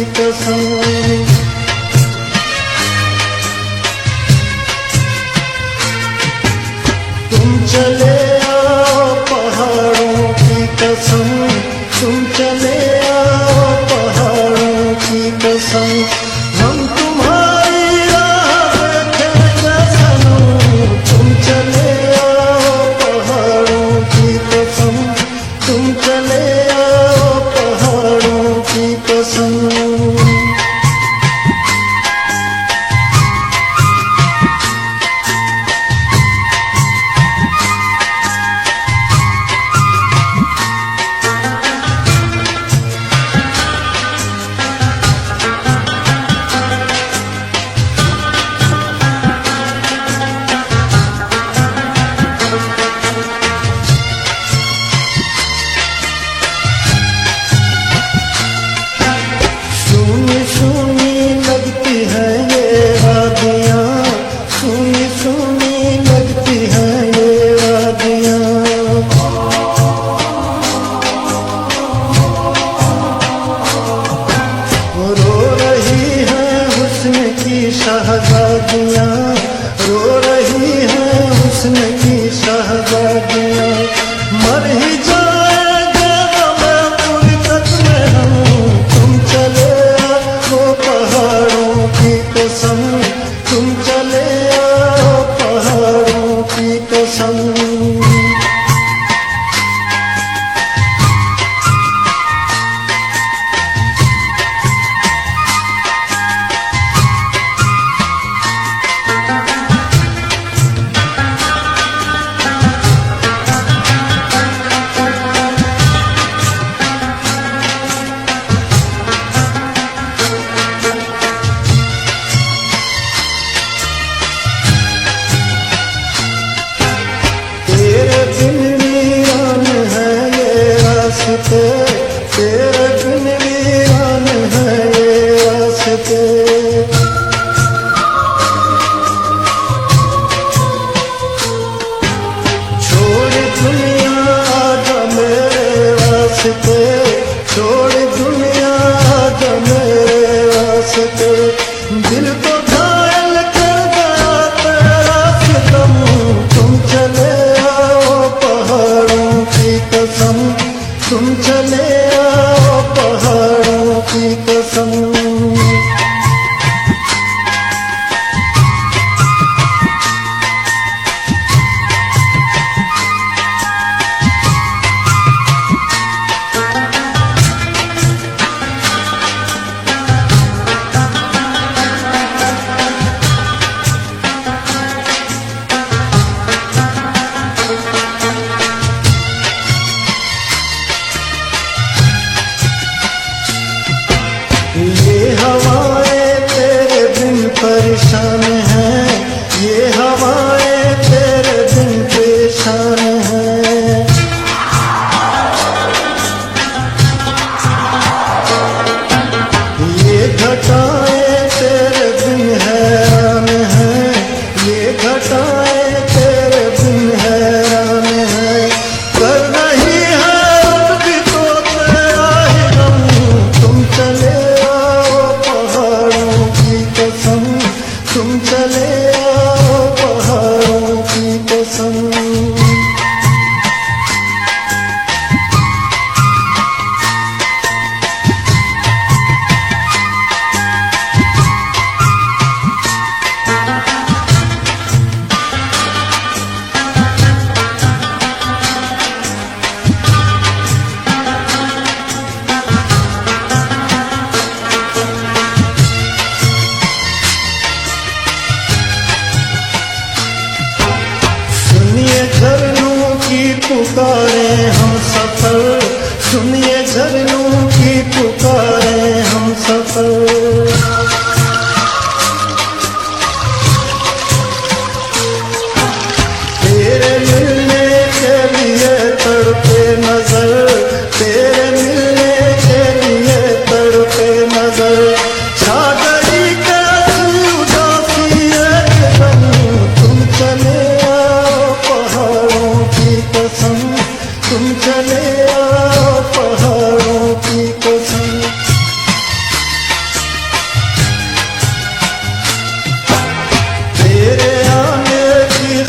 की कसम। तुम चले आओ पहाड़ों की कसम, तुम चले आओ पहाड़ों की कसम। हम तुम्हारी राह देखेंगे सनम, तुम चले आओ पहाड़ों की कसम, तुम चले आओ पहाड़ों की कसम। शहज़ादियाँ रो रही हैं हुस्न की शहज़ादियाँ, मर ही जाएंगे हमें फुर्सत में हम। तुम चले आओ पहाड़ों की कसम, तुम चले आओ पहाड़ों की कसम। तेरे बिन वीरान है ये रास्ते, छोड़ दुनिया आजा मेरे रास्ते, छोड़ दुनिया आजा मेरे रास्ते। दिल को घायल कर गया तेरा सितम, तुम चले आओ पहाड़ों की कसम, तुम चले आओ पहाड़ों की कसम। ये हवाएं तेरे बिन परेशान हैं, ये हवाएं तेरे बिन परेशान हैं। ये घटाएं तेरे बिन हैरान हैं, ये घटाएं तेरे बिन हैरान हैं। कर रही है अब भी तो तेरा ही गम, तुम चले तुम चले आओ पहाड़ों की कसम। सुनिए झरनों की पुकारें हम सफर, सुनिए झरनों की पुकारें हम सफर। तेरे मिलने के लिए तड़पे नजर, तेरे मिलने के लिए तड़पे नजर। छा गई कैसी उदासी एकदम, तुम चले पहाड़ों की कसम, तुम चले आओ पहाड़ों की कसम।